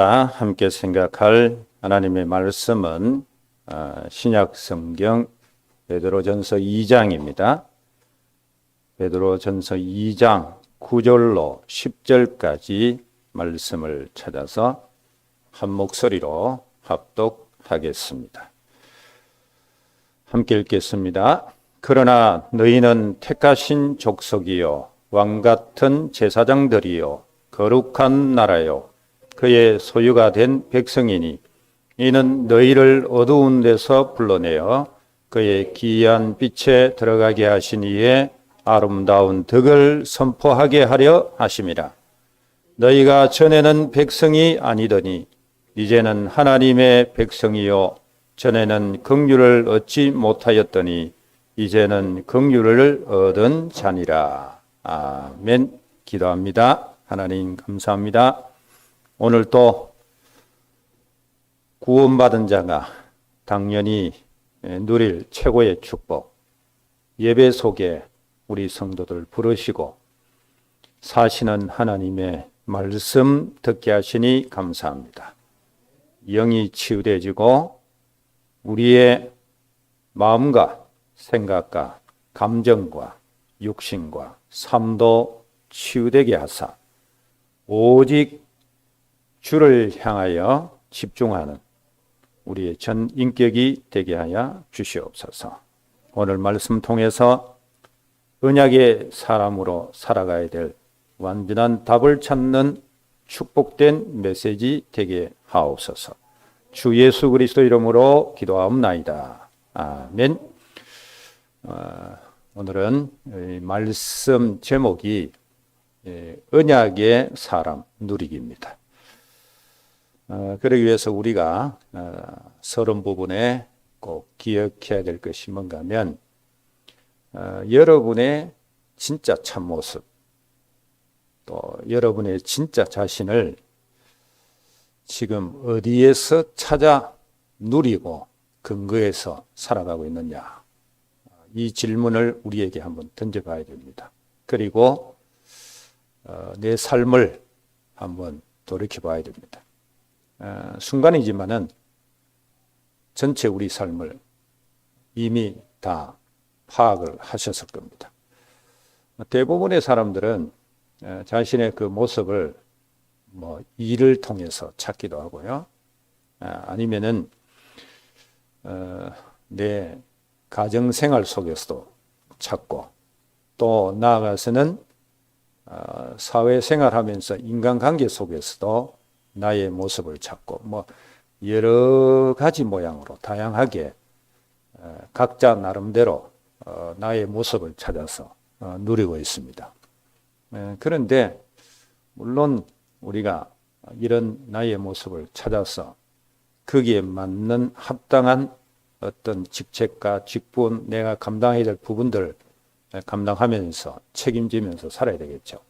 함께 생각할 하나님의 말씀은 신약 성경 베드로전서 2장입니다. 베드로전서 2장 9절로 10절까지 말씀을 찾아서 한 목소리로 합독하겠습니다. 함께 읽겠습니다. 그러나 너희는 택하신 족속이요 왕같은 제사장들이요 거룩한 나라요 그의 소유가 된 백성이니 이는 너희를 어두운 데서 불러내어 그의 기이한 빛에 들어가게 하신 이의 아름다운 덕을 선포하게 하려 하심이라. 너희가 전에는 백성이 아니더니 이제는 하나님의 백성이요 전에는 긍휼을 얻지 못하였더니 이제는 긍휼을 얻은 자니라. 아멘. 기도합니다. 하나님 감사합니다. 오늘 또 구원받은 자가 당연히 누릴 최고의 축복, 예배 속에 우리 성도들 부르시고 사시는 하나님의 말씀 듣게 하시니 감사합니다. 영이 치유되어지고 우리의 마음과 생각과 감정과 육신과 삶도 치유되게 하사 오직 주를 향하여 집중하는 우리의 전 인격이 되게 하여 주시옵소서. 오늘 말씀 통해서 언약의 사람으로 살아가야 될 완전한 답을 찾는 축복된 메시지 되게 하옵소서. 주 예수 그리스도 이름으로 기도하옵나이다. 아멘. 오늘은 말씀 제목이 언약의 사람 누리기입니다. 그러기 위해서 우리가 서론 부분에 꼭 기억해야 될 것이 뭔가 하면 여러분의 진짜 참모습 또 여러분의 진짜 자신을 지금 어디에서 찾아 누리고 근거해서 살아가고 있느냐, 이 질문을 우리에게 한번 던져봐야 됩니다. 그리고 내 삶을 한번 돌이켜봐야 됩니다. 순간이지만은 전체 우리 삶을 이미 다 파악을 하셨을 겁니다. 대부분의 사람들은 자신의 그 모습을 일을 통해서 찾기도 하고요. 아니면은 내 가정생활 속에서도 찾고 또 나아가서는 사회생활하면서 인간관계 속에서도 나의 모습을 찾고 여러 가지 모양으로 다양하게 각자 나름대로 나의 모습을 찾아서 누리고 있습니다. 그런데 물론 우리가 이런 나의 모습을 찾아서 거기에 맞는 합당한 어떤 직책과 직분, 내가 감당해야 될 부분들 감당하면서 책임지면서 살아야 되겠죠.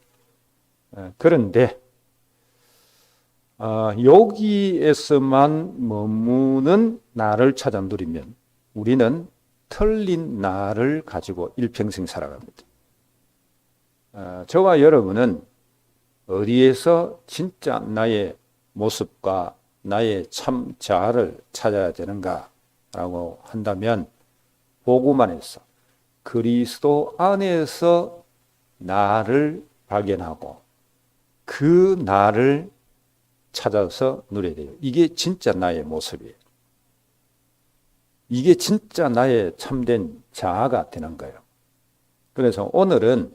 그런데 여기에서만 머무는 나를 찾아 누리면 우리는 틀린 나를 가지고 일평생 살아갑니다. 저와 여러분은 어디에서 진짜 나의 모습과 나의 참 자아를 찾아야 되는가라고 한다면 복음 안에서 그리스도 안에서 나를 발견하고 그 나를 찾아서 누려야 돼요. 이게 진짜 나의 모습이에요. 이게 진짜 나의 참된 자아가 되는 거예요. 그래서 오늘은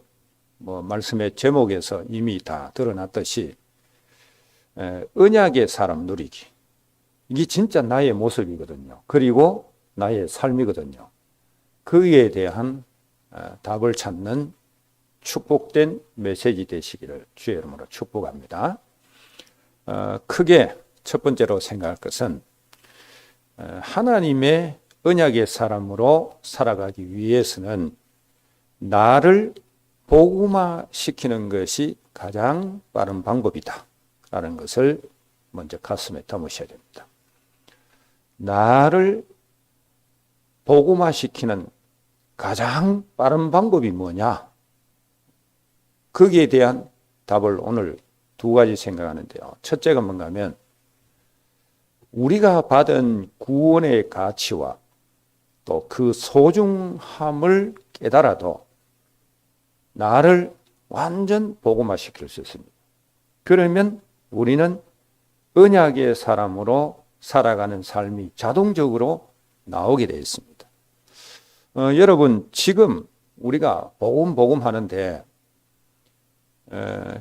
말씀의 제목에서 이미 다 드러났듯이 언약의 사람 누리기, 이게 진짜 나의 모습이거든요. 그리고 나의 삶이거든요. 거기에 대한 답을 찾는 축복된 메시지 되시기를 주의 이름으로 축복합니다. 크게 첫 번째로 생각할 것은 하나님의 언약의 사람으로 살아가기 위해서는 나를 복음화시키는 것이 가장 빠른 방법이다 라는 것을 먼저 가슴에 담으셔야 됩니다. 나를 복음화시키는 가장 빠른 방법이 뭐냐? 거기에 대한 답을 오늘 두 가지 생각하는데요. 첫째가 뭔가 하면 우리가 받은 구원의 가치와 또 그 소중함을 깨달아도 나를 완전 복음화시킬 수 있습니다. 그러면 우리는 언약의 사람으로 살아가는 삶이 자동적으로 나오게 되어 있습니다. 여러분, 지금 우리가 복음 하는데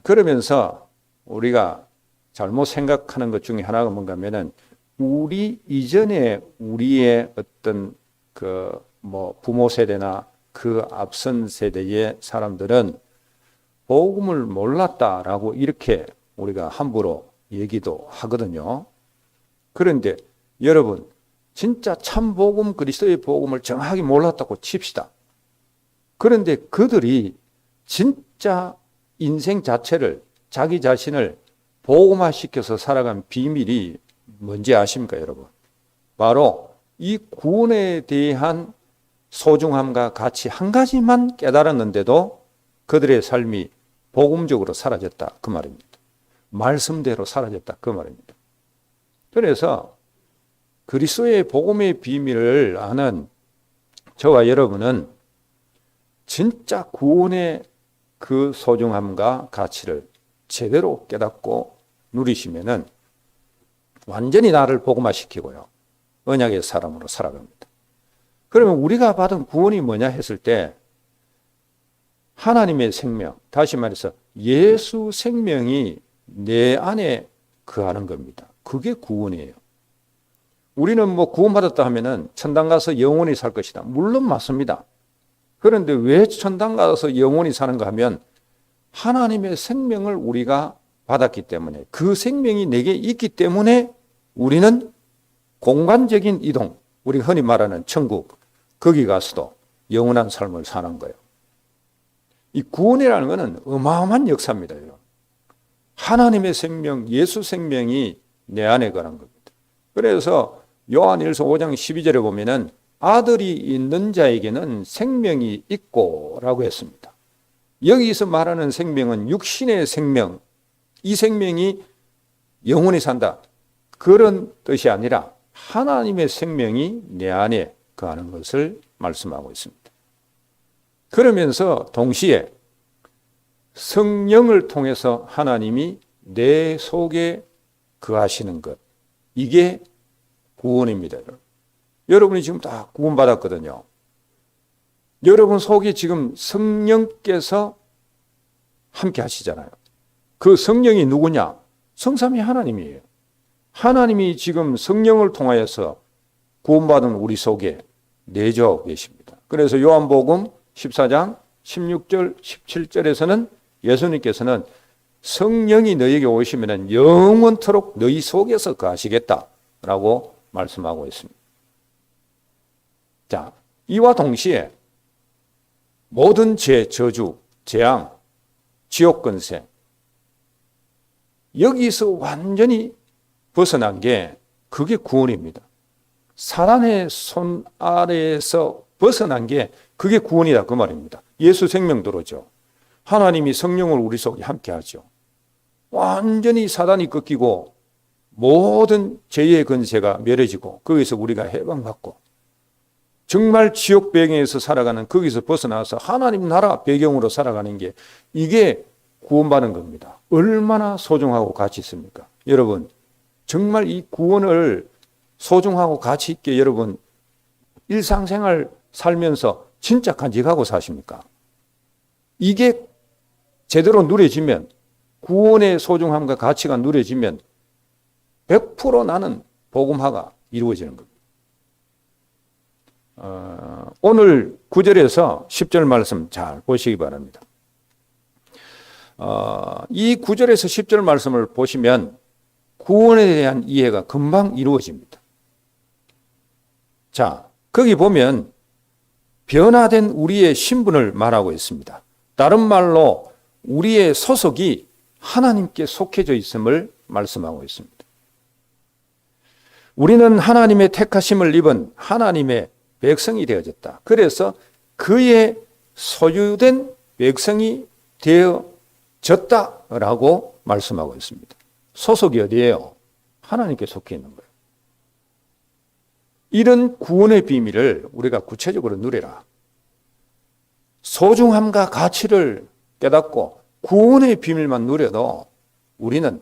그러면서 우리가 잘못 생각하는 것 중에 하나가 뭔가 하면은 우리 이전에 우리의 어떤 부모 세대나 그 앞선 세대의 사람들은 복음을 몰랐다라고 이렇게 우리가 함부로 얘기도 하거든요. 그런데 여러분, 진짜 참 복음, 그리스도의 복음을 정확히 몰랐다고 칩시다. 그런데 그들이 진짜 인생 자체를, 자기 자신을 복음화시켜서 살아간 비밀이 뭔지 아십니까, 여러분? 바로 이 구원에 대한 소중함과 가치 한 가지만 깨달았는데도 그들의 삶이 복음적으로 사라졌다, 그 말입니다. 말씀대로 사라졌다, 그 말입니다. 그래서 그리스도의 복음의 비밀을 아는 저와 여러분은 진짜 구원의 그 소중함과 가치를 제대로 깨닫고 누리시면은 완전히 나를 복음화시키고요, 언약의 사람으로 살아갑니다. 그러면 우리가 받은 구원이 뭐냐 했을 때 하나님의 생명, 다시 말해서 예수 생명이 내 안에 거하는 겁니다. 그게 구원이에요. 우리는 구원받았다 하면은 천당 가서 영원히 살 것이다. 물론 맞습니다. 그런데 왜 천당 가서 영원히 사는가 하면 하나님의 생명을 우리가 받았기 때문에, 그 생명이 내게 있기 때문에 우리는 공간적인 이동, 우리가 흔히 말하는 천국, 거기 가서도 영원한 삶을 사는 거예요. 이 구원이라는 것은 어마어마한 역사입니다. 여러분. 하나님의 생명, 예수 생명이 내 안에 거하는 겁니다. 그래서 요한일서 5장 12절에 보면은 아들이 있는 자에게는 생명이 있고 라고 했습니다. 여기서 말하는 생명은 육신의 생명, 이 생명이 영원히 산다, 그런 뜻이 아니라 하나님의 생명이 내 안에 거하는 것을 말씀하고 있습니다. 그러면서 동시에 성령을 통해서 하나님이 내 속에 거하시는 것, 이게 구원입니다. 여러분이 지금 다 구원받았거든요. 여러분 속에 지금 성령께서 함께 하시잖아요. 그 성령이 누구냐? 성삼위 하나님이에요. 하나님이 지금 성령을 통하여서 구원받은 우리 속에 내주하고 계십니다. 그래서 요한복음 14장 16절 17절에서는 예수님께서는 성령이 너에게 오시면 영원토록 너희 속에서 거하시겠다라고 말씀하고 있습니다. 자, 이와 동시에 모든 죄, 저주, 재앙, 지옥 권세, 여기서 완전히 벗어난 게 그게 구원입니다. 사단의 손 아래에서 벗어난 게 그게 구원이다, 그 말입니다. 예수 생명도로죠. 하나님이 성령을 우리 속에 함께 하죠. 완전히 사단이 꺾이고 모든 죄의 권세가 멸해지고 거기서 우리가 해방받고 정말 지옥 배경에서 살아가는, 거기서 벗어나서 하나님 나라 배경으로 살아가는 게 이게 구원받는 겁니다. 얼마나 소중하고 가치 있습니까? 여러분, 정말 이 구원을 소중하고 가치 있게 여러분 일상생활 살면서 진짜 간직하고 사십니까? 이게 제대로 누려지면, 구원의 소중함과 가치가 누려지면 100% 나는 복음화가 이루어지는 겁니다. 오늘 9절에서 10절 말씀 잘 보시기 바랍니다. 이 9절에서 10절 말씀을 보시면 구원에 대한 이해가 금방 이루어집니다. 자, 거기 보면 변화된 우리의 신분을 말하고 있습니다. 다른 말로 우리의 소속이 하나님께 속해져 있음을 말씀하고 있습니다. 우리는 하나님의 택하심을 입은 하나님의 백성이 되어졌다. 그래서 그의 소유된 백성이 되어졌다라고 말씀하고 있습니다. 소속이 어디예요? 하나님께 속해 있는 거예요. 이런 구원의 비밀을 우리가 구체적으로 누리라. 소중함과 가치를 깨닫고 구원의 비밀만 누려도 우리는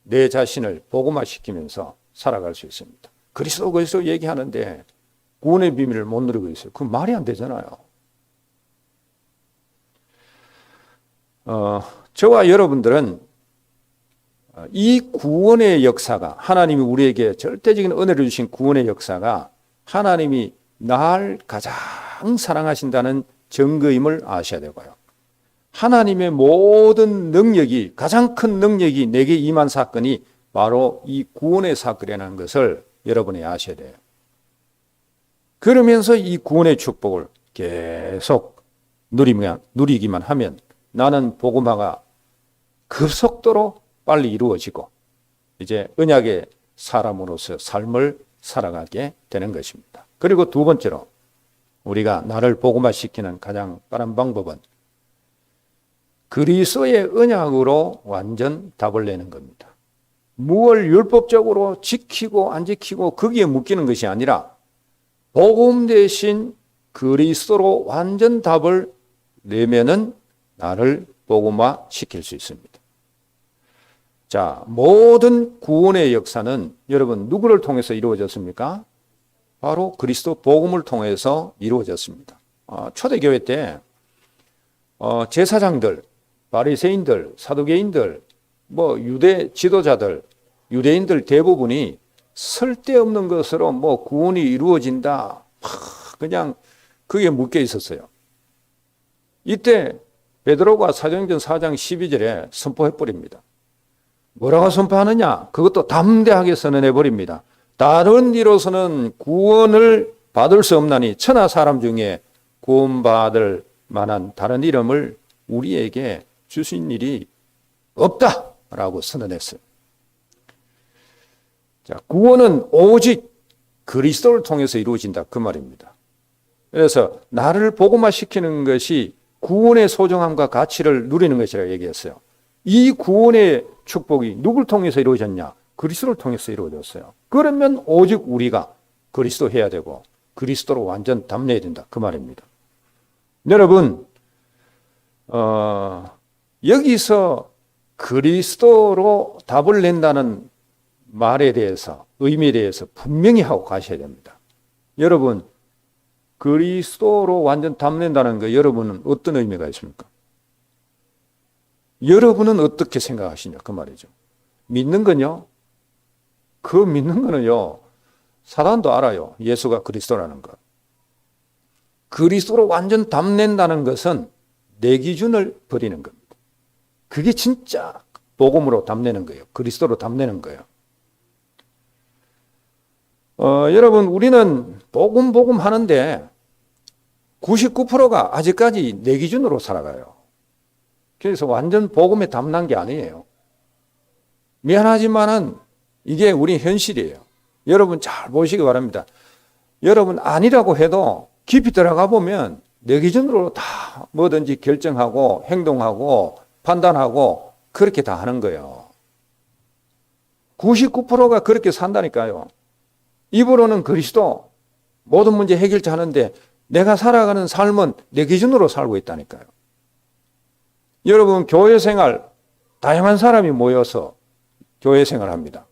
내 자신을 복음화시키면서 살아갈 수 있습니다. 그리스도 얘기하는데 구원의 비밀을 못 누리고 있어요. 그 말이 안 되잖아요. 저와 여러분들은 이 구원의 역사가, 하나님이 우리에게 절대적인 은혜를 주신 구원의 역사가 하나님이 날 가장 사랑하신다는 증거임을 아셔야 되고요. 하나님의 모든 능력이, 가장 큰 능력이 내게 임한 사건이 바로 이 구원의 사건이라는 것을 여러분이 아셔야 돼요. 그러면서 이 구원의 축복을 계속 누리기만 하면 나는 복음화가 급속도로 빨리 이루어지고 이제 언약의 사람으로서 삶을 살아가게 되는 것입니다. 그리고 두 번째로 우리가 나를 복음화시키는 가장 빠른 방법은 그리스도의 언약으로 완전 답을 내는 겁니다. 무엇을 율법적으로 지키고 안 지키고 거기에 묶이는 것이 아니라 복음 대신 그리스도로 완전 답을 내면은 나를 복음화시킬 수 있습니다. 자, 모든 구원의 역사는 여러분 누구를 통해서 이루어졌습니까? 바로 그리스도 복음을 통해서 이루어졌습니다. 초대교회 때 제사장들, 바리새인들, 사두개인들, 유대 지도자들, 유대인들 대부분이 쓸데없는 것으로 구원이 이루어진다. 그냥 그게 묶여 있었어요. 이때 베드로가 사도행전 4장 12절에 선포해버립니다. 뭐라고 선포하느냐? 그것도 담대하게 선언해버립니다. 다른 이로서는 구원을 받을 수 없나니 천하 사람 중에 구원받을 만한 다른 이름을 우리에게 주신 일이 없다라고 선언했어요. 자, 구원은 오직 그리스도를 통해서 이루어진다 그 말입니다. 그래서 나를 복음화시키는 것이 구원의 소중함과 가치를 누리는 것이라고 얘기했어요. 이 구원의 축복이 누굴 통해서 이루어졌냐? 그리스도를 통해서 이루어졌어요. 그러면 오직 우리가 그리스도 해야 되고 그리스도로 완전 담내야 된다 그 말입니다. 여러분 여기서 그리스도로 답을 낸다는 말에 대해서, 의미에 대해서 분명히 하고 가셔야 됩니다. 여러분 그리스도로 완전 담낸다는 거 여러분은 어떤 의미가 있습니까? 여러분은 어떻게 생각하시냐 그 말이죠. 믿는 건요, 그 믿는 거는요 사단도 알아요. 예수가 그리스도라는 것. 그리스도로 완전 담낸다는 것은 내 기준을 버리는 겁니다. 그게 진짜 복음으로 담내는 거예요. 그리스도로 담내는 거예요. 여러분 우리는 복음 하는데 99%가 아직까지 내 기준으로 살아가요. 그래서 완전 복음에 담난 게 아니에요. 미안하지만은 이게 우리 현실이에요. 여러분 잘 보시기 바랍니다. 여러분 아니라고 해도 깊이 들어가 보면 내 기준으로 다 뭐든지 결정하고 행동하고 판단하고 그렇게 다 하는 거예요. 99%가 그렇게 산다니까요. 입으로는 그리스도 모든 문제 해결자 하는데 내가 살아가는 삶은 내 기준으로 살고 있다니까요. 여러분 교회 생활 다양한 사람이 모여서 교회 생활합니다.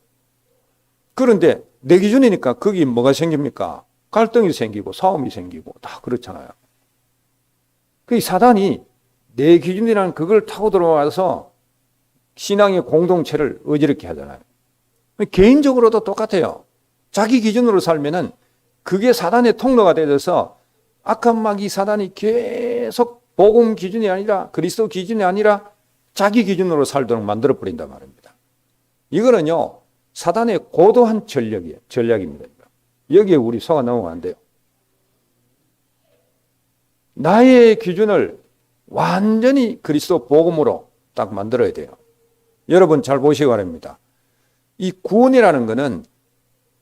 그런데 내 기준이니까 거기 뭐가 생깁니까? 갈등이 생기고 싸움이 생기고 다 그렇잖아요. 그 사단이 내 기준이라는 그걸 타고 들어와서 신앙의 공동체를 어지럽게 하잖아요. 개인적으로도 똑같아요. 자기 기준으로 살면은 그게 사단의 통로가 되어서 악한 마귀 사단이 계속 복음 기준이 아니라 그리스도 기준이 아니라 자기 기준으로 살도록 만들어 버린단 말입니다. 이거는요 사단의 고도한 전략입니다. 여기에 우리 속아 넘어가면 안 돼요. 나의 기준을 완전히 그리스도 복음으로 딱 만들어야 돼요. 여러분 잘 보시기 바랍니다. 이 구원이라는 것은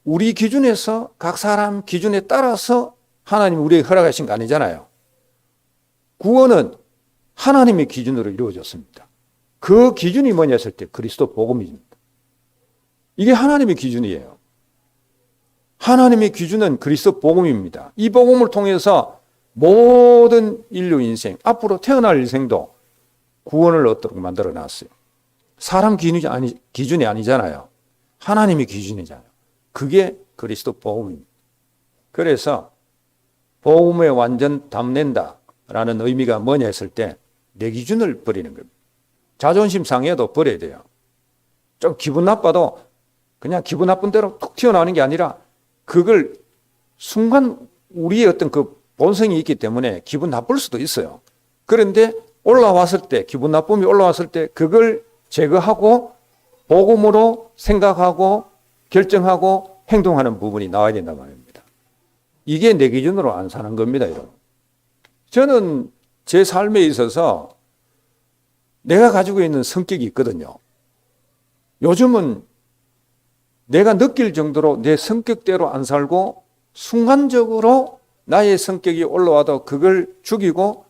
우리 기준에서 각 사람 기준에 따라서 하나님이 우리에게 허락하신 거 아니잖아요. 구원은 하나님의 기준으로 이루어졌습니다. 그 기준이 뭐냐 했을 때 그리스도 복음입니다. 이게 하나님의 기준이에요. 하나님의 기준은 그리스도 복음입니다. 이 복음을 통해서 모든 인류 인생, 앞으로 태어날 인생도 구원을 얻도록 만들어 놨어요. 사람 기준이 아니잖아요. 하나님의 기준이잖아요. 그게 그리스도 복음입니다. 그래서 복음에 완전 담는다라는 의미가 뭐냐 했을 때 내 기준을 버리는 겁니다. 자존심 상해도 버려야 돼요. 좀 기분 나빠도 그냥 기분 나쁜 대로 툭 튀어나오는 게 아니라 그걸 순간 우리의 어떤 그 본성이 있기 때문에 기분 나쁠 수도 있어요. 그런데 올라왔을 때, 기분 나쁨이 올라왔을 때 그걸 제거하고 복음으로 생각하고 결정하고 행동하는 부분이 나와야 된단 말입니다. 이게 내 기준으로 안 사는 겁니다, 여러분. 저는 제 삶에 있어서 내가 가지고 있는 성격이 있거든요. 요즘은 내가 느낄 정도로 내 성격대로 안 살고 순간적으로 나의 성격이 올라와도 그걸 죽이고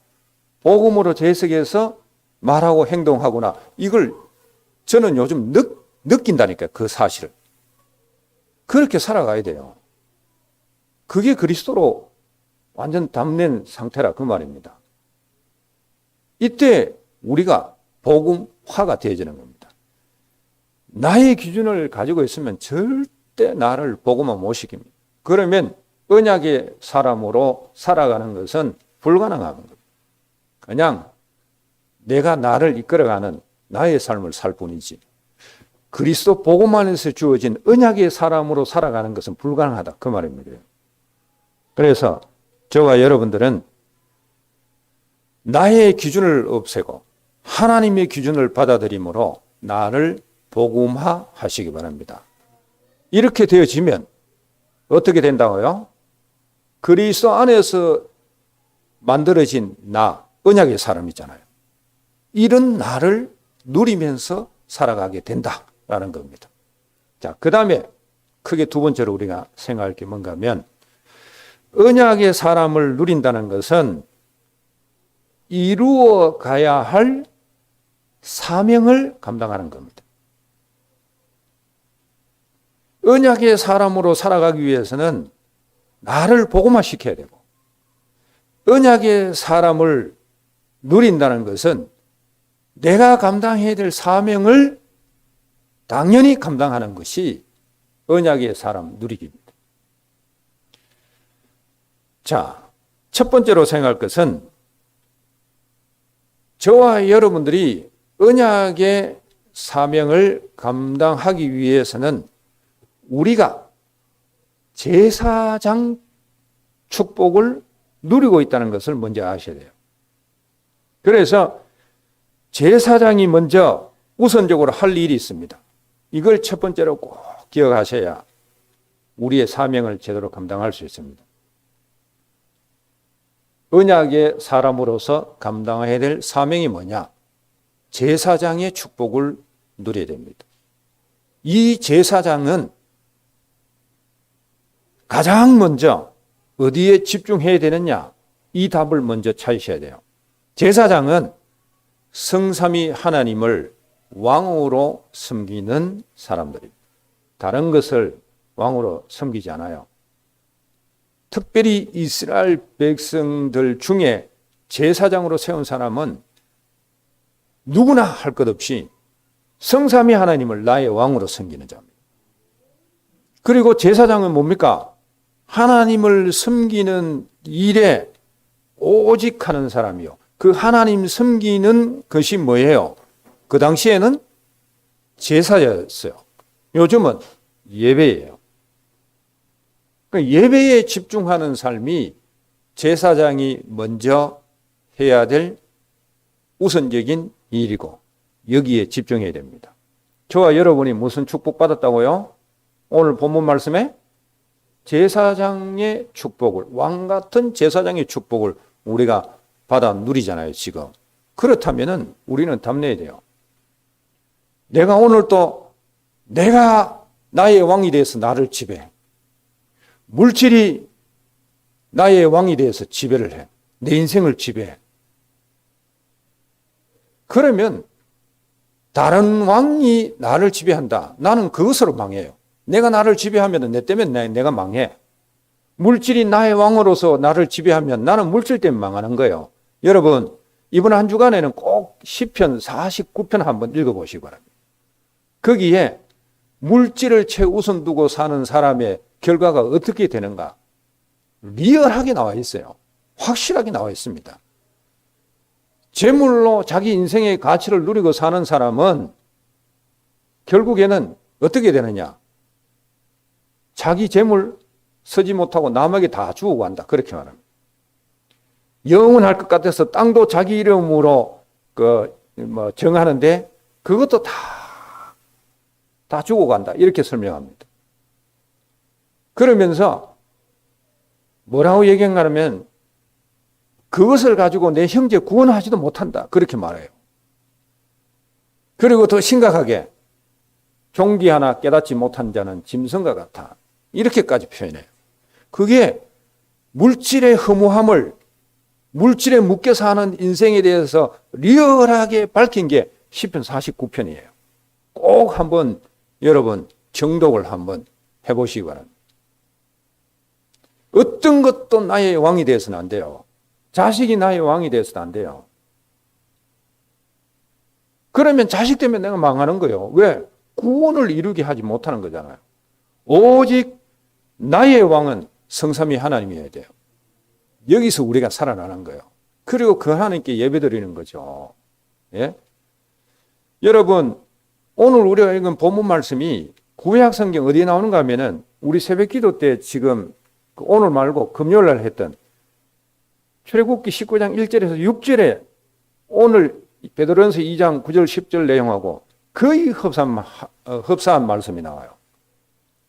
복음으로 재석해서 말하고 행동하거나 이걸 저는 요즘 느낀다니까요. 그 사실을. 그렇게 살아가야 돼요. 그게 그리스도로 완전 담는 상태라 그 말입니다. 이때 우리가 복음화가 되어지는 겁니다. 나의 기준을 가지고 있으면 절대 나를 복음화 못 시킵니다. 그러면 언약의 사람으로 살아가는 것은 불가능한 겁니다. 그냥 내가 나를 이끌어가는 나의 삶을 살 뿐이지 그리스도 복음 안에서 주어진 언약의 사람으로 살아가는 것은 불가능하다 그 말입니다. 그래서 저와 여러분들은 나의 기준을 없애고 하나님의 기준을 받아들임으로 나를 복음화 하시기 바랍니다. 이렇게 되어지면 어떻게 된다고요? 그리스도 안에서 만들어진 나, 언약의 사람이잖아요. 이런 나를 누리면서 살아가게 된다라는 겁니다. 자, 그 다음에 크게 두 번째로 우리가 생각할 게 뭔가 하면 언약의 사람을 누린다는 것은 이루어 가야 할 사명을 감당하는 겁니다. 언약의 사람으로 살아가기 위해서는 나를 복음화시켜야 되고 언약의 사람을 누린다는 것은 내가 감당해야 될 사명을 당연히 감당하는 것이 언약의 사람 누리기입니다. 자, 첫 번째로 생각할 것은 저와 여러분들이 언약의 사명을 감당하기 위해서는 우리가 제사장 축복을 누리고 있다는 것을 먼저 아셔야 돼요. 그래서 제사장이 먼저 우선적으로 할 일이 있습니다. 이걸 첫 번째로 꼭 기억하셔야 우리의 사명을 제대로 감당할 수 있습니다. 언약의 사람으로서 감당해야 될 사명이 뭐냐? 제사장의 축복을 누려야 됩니다. 이 제사장은 가장 먼저 어디에 집중해야 되느냐? 이 답을 먼저 찾으셔야 돼요. 제사장은 성삼위 하나님을 왕으로 섬기는 사람들입니다. 다른 것을 왕으로 섬기지 않아요. 특별히 이스라엘 백성들 중에 제사장으로 세운 사람은 누구나 할 것 없이 성삼위 하나님을 나의 왕으로 섬기는 자입니다. 그리고 제사장은 뭡니까? 하나님을 섬기는 일에 오직 하는 사람이요. 그 하나님 섬기는 것이 뭐예요? 그 당시에는 제사였어요. 요즘은 예배예요. 예배에 집중하는 삶이 제사장이 먼저 해야 될 우선적인 일이고 여기에 집중해야 됩니다. 저와 여러분이 무슨 축복받았다고요? 오늘 본문 말씀에 제사장의 축복을, 왕 같은 제사장의 축복을 우리가 받아 누리잖아요, 지금. 그렇다면은 우리는 답내야 돼요. 내가 오늘 또 내가 나의 왕이 돼서 나를 지배해. 물질이 나의 왕이 돼서 지배를 해. 내 인생을 지배해. 그러면 다른 왕이 나를 지배한다. 나는 그것으로 망해요. 내가 나를 지배하면 내 때문에 내가 망해. 물질이 나의 왕으로서 나를 지배하면 나는 물질 때문에 망하는 거예요. 여러분, 이번 한 주간에는 꼭 시편 49편 한번 읽어보시기 바랍니다. 거기에 물질을 최우선 두고 사는 사람의 결과가 어떻게 되는가 리얼하게 나와 있어요. 확실하게 나와 있습니다. 재물로 자기 인생의 가치를 누리고 사는 사람은 결국에는 어떻게 되느냐? 자기 재물 쓰지 못하고 남에게 다 주고 간다. 그렇게 말합니다. 영원할 것 같아서 땅도 자기 이름으로 정하는데 그것도 다 주고 간다. 이렇게 설명합니다. 그러면서 뭐라고 얘기한가 하면 그것을 가지고 내 형제 구원하지도 못한다. 그렇게 말해요. 그리고 더 심각하게 종기 하나 깨닫지 못한 자는 짐승과 같아. 이렇게까지 표현해요. 그게 물질의 허무함을 물질에 묶여 사는 인생에 대해서 리얼하게 밝힌 게 시편 49편이에요. 꼭 한번 여러분 정독을 한번 해보시기 바랍니다. 어떤 것도 나의 왕이 되어서는 안 돼요. 자식이 나의 왕이 되어서는 안 돼요. 그러면 자식 때문에 내가 망하는 거예요. 왜? 구원을 이루게 하지 못하는 거잖아요. 오직 나의 왕은 성삼위 하나님이어야 돼요. 여기서 우리가 살아나는 거예요. 그리고 그 하나님께 예배드리는 거죠. 예? 여러분, 오늘 우리가 읽은 본문 말씀이 구약 성경 어디에 나오는가 하면은 우리 새벽 기도 때 지금 오늘 말고 금요일 날 했던 출애굽기 19장 1절에서 6절에 오늘 베드로전서 2장 9절 10절 내용하고 거의 흡사한 말씀이 나와요.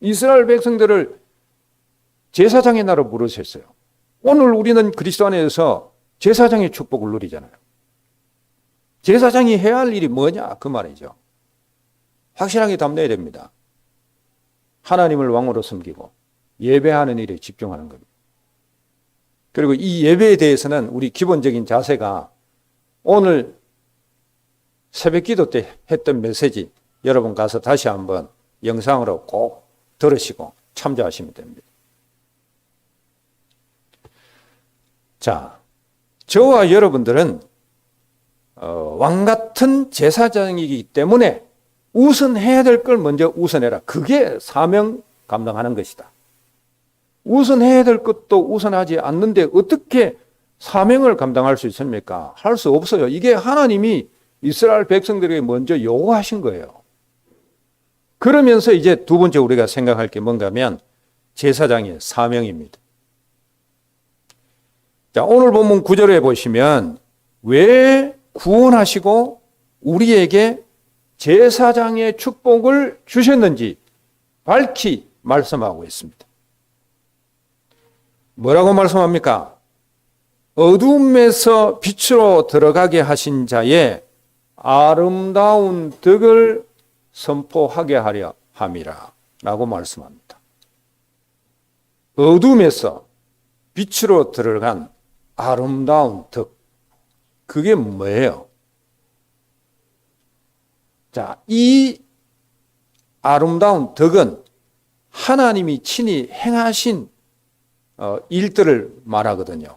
이스라엘 백성들을 제사장의 나라로 부르셨어요. 오늘 우리는 그리스도 안에서 제사장의 축복을 누리잖아요. 제사장이 해야 할 일이 뭐냐? 그 말이죠. 확실하게 답내야 됩니다. 하나님을 왕으로 섬기고 예배하는 일에 집중하는 겁니다. 그리고 이 예배에 대해서는 우리 기본적인 자세가 오늘 새벽 기도 때 했던 메시지 여러분 가서 다시 한번 영상으로 꼭 들으시고 참조하시면 됩니다. 자, 저와 여러분들은 왕 같은 제사장이기 때문에 우선해야 될 걸 먼저 우선해라. 그게 사명 감당하는 것이다. 우선해야 될 것도 우선하지 않는데 어떻게 사명을 감당할 수 있습니까? 할 수 없어요. 이게 하나님이 이스라엘 백성들에게 먼저 요구하신 거예요. 그러면서 이제 두 번째 우리가 생각할 게 뭔가 하면 제사장의 사명입니다. 자, 오늘 본문 9절에 보시면 왜 구원하시고 우리에게 제사장의 축복을 주셨는지 밝히 말씀하고 있습니다. 뭐라고 말씀합니까? 어둠에서 빛으로 들어가게 하신 자의 아름다운 덕을 선포하게 하려 함이라 라고 말씀합니다. 어둠에서 빛으로 들어간 아름다운 덕, 그게 뭐예요? 자, 이 아름다운 덕은 하나님이 친히 행하신 일들을 말하거든요.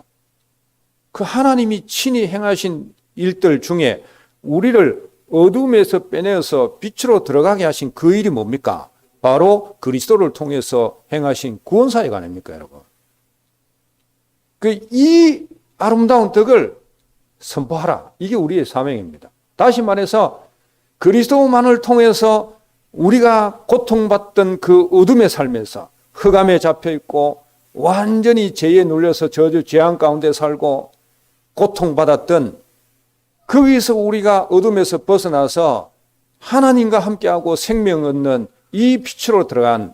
그 하나님이 친히 행하신 일들 중에 우리를 어둠에서 빼내어서 빛으로 들어가게 하신 그 일이 뭡니까? 바로 그리스도를 통해서 행하신 구원사역 아닙니까, 여러분? 이 아름다운 덕을 선포하라. 이게 우리의 사명입니다. 다시 말해서 그리스도만을 통해서 우리가 고통받던 그 어둠의 삶에서 흑암에 잡혀있고 완전히 죄에 눌려서 저주 재앙 가운데 살고 고통받았던 거기서 우리가 어둠에서 벗어나서 하나님과 함께하고 생명 얻는 이 빛으로 들어간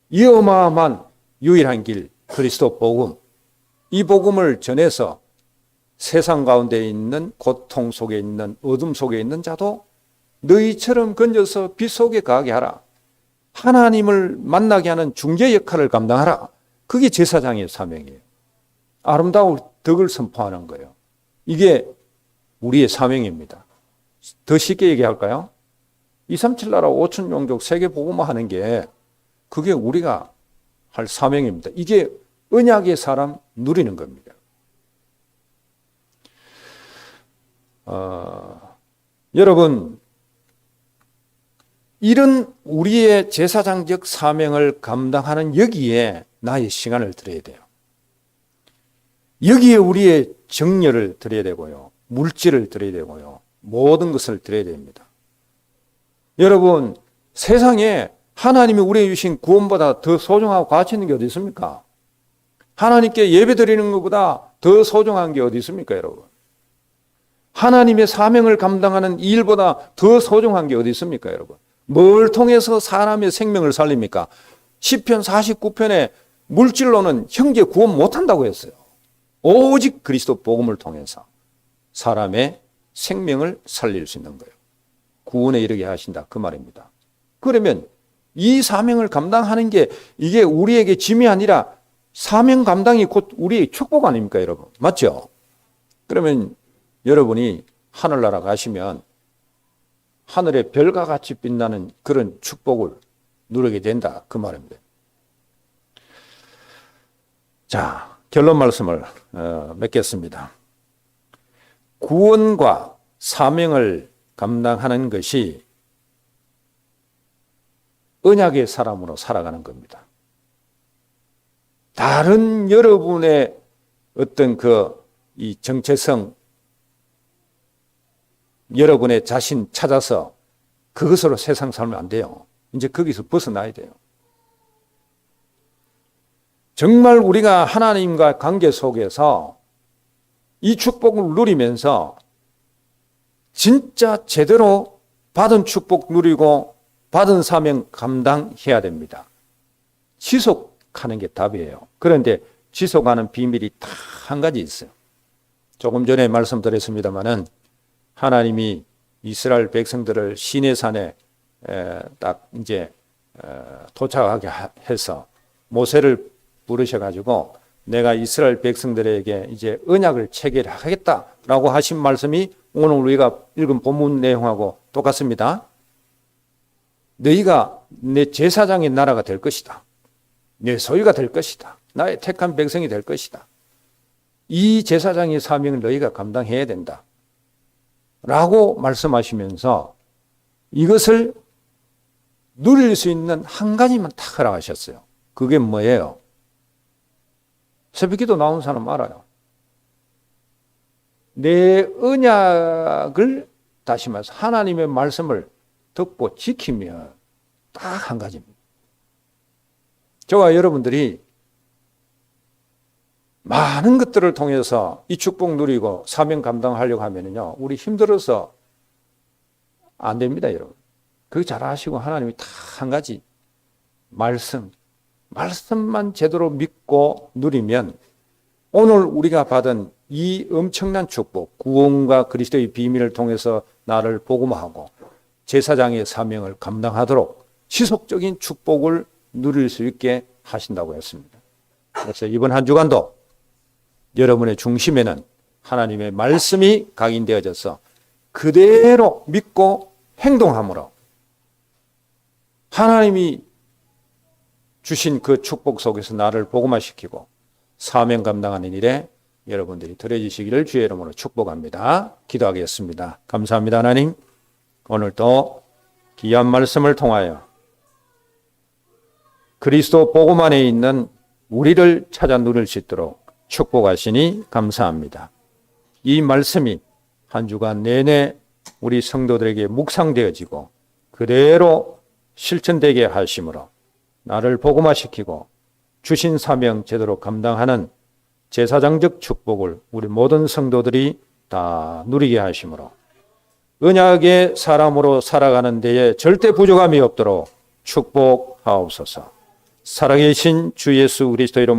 이 어마어마한 유일한 길 그리스도 복음, 이 복음을 전해서 세상 가운데 있는 고통 속에 있는 어둠 속에 있는 자도 너희처럼 건져서 빛 속에 가게 하라. 하나님을 만나게 하는 중재 역할을 감당하라. 그게 제사장의 사명이에요. 아름다운 덕을 선포하는 거예요. 이게 우리의 사명입니다. 더 쉽게 얘기할까요? 237 나라 5천 종족 세계 복음화 하는 게 그게 우리가 할 사명입니다. 이게 언약의 사람 누리는 겁니다. 여러분, 이런 우리의 제사장적 사명을 감당하는 여기에 나의 시간을 드려야 돼요. 여기에 우리의 정열을 드려야 되고요. 물질을 드려야 되고요. 모든 것을 드려야 됩니다. 여러분, 세상에 하나님이 우리에게 주신 구원보다 더 소중하고 가치 있는 게 어디 있습니까? 하나님께 예배 드리는 것보다 더 소중한 게 어디 있습니까, 여러분? 하나님의 사명을 감당하는 일보다 더 소중한 게 어디 있습니까, 여러분? 뭘 통해서 사람의 생명을 살립니까? 시편 49편에 물질로는 형제 구원 못한다고 했어요. 오직 그리스도 복음을 통해서 사람의 생명을 살릴 수 있는 거예요. 구원에 이르게 하신다, 그 말입니다. 그러면 이 사명을 감당하는 게 이게 우리에게 짐이 아니라 사명 감당이 곧 우리의 축복 아닙니까, 여러분? 맞죠? 그러면 여러분이 하늘나라 가시면 하늘의 별과 같이 빛나는 그런 축복을 누리게 된다, 그 말입니다. 자, 결론 말씀을 맺겠습니다. 구원과 사명을 감당하는 것이 언약의 사람으로 살아가는 겁니다. 다른 여러분의 어떤 이 정체성, 여러분의 자신 찾아서 그것으로 세상 살면 안 돼요. 이제 거기서 벗어나야 돼요. 정말 우리가 하나님과 관계 속에서 이 축복을 누리면서 진짜 제대로 받은 축복 누리고 받은 사명 감당해야 됩니다. 지속하는 게 답이에요. 그런데 지속하는 비밀이 딱 한 가지 있어요. 조금 전에 말씀드렸습니다마는 하나님이 이스라엘 백성들을 시내산에 딱 이제 도착하게 해서 모세를 부르셔가지고 내가 이스라엘 백성들에게 이제 언약을 체결하겠다라고 하신 말씀이 오늘 우리가 읽은 본문 내용하고 똑같습니다. 너희가 내 제사장의 나라가 될 것이다. 내 소유가 될 것이다. 나의 택한 백성이 될 것이다. 이 제사장의 사명을 너희가 감당해야 된다. 라고 말씀하시면서 이것을 누릴 수 있는 한 가지만 딱 허락하셨어요. 그게 뭐예요? 새벽기도 나온 사람 알아요. 내 언약을 다시 말해서 하나님의 말씀을 듣고 지키면 딱 한 가지입니다. 저와 여러분들이 많은 것들을 통해서 이 축복 누리고 사명 감당하려고 하면요, 우리 힘들어서 안 됩니다, 여러분. 그거 잘 아시고 하나님이 딱 한 가지 말씀만 제대로 믿고 누리면 오늘 우리가 받은 이 엄청난 축복, 구원과 그리스도의 비밀을 통해서 나를 복음화하고 제사장의 사명을 감당하도록 지속적인 축복을 누릴 수 있게 하신다고 했습니다. 그래서 이번 한 주간도 여러분의 중심에는 하나님의 말씀이 각인되어져서 그대로 믿고 행동함으로 하나님이 주신 그 축복 속에서 나를 복음화시키고 사명 감당하는 일에 여러분들이 들어지시기를 주의 이름으로 축복합니다. 기도하겠습니다. 감사합니다, 하나님. 오늘도 귀한 말씀을 통하여 그리스도 복음 안에 있는 우리를 찾아 누릴 수 있도록 축복하시니 감사합니다. 이 말씀이 한 주간 내내 우리 성도들에게 묵상되어지고 그대로 실천되게 하심으로 나를 복음화시키고 주신 사명 제대로 감당하는 제사장적 축복을 우리 모든 성도들이 다 누리게 하심으로 언약의 사람으로 살아가는 데에 절대 부족함이 없도록 축복하옵소서. 살아계신 주 예수 그리스도 이름으로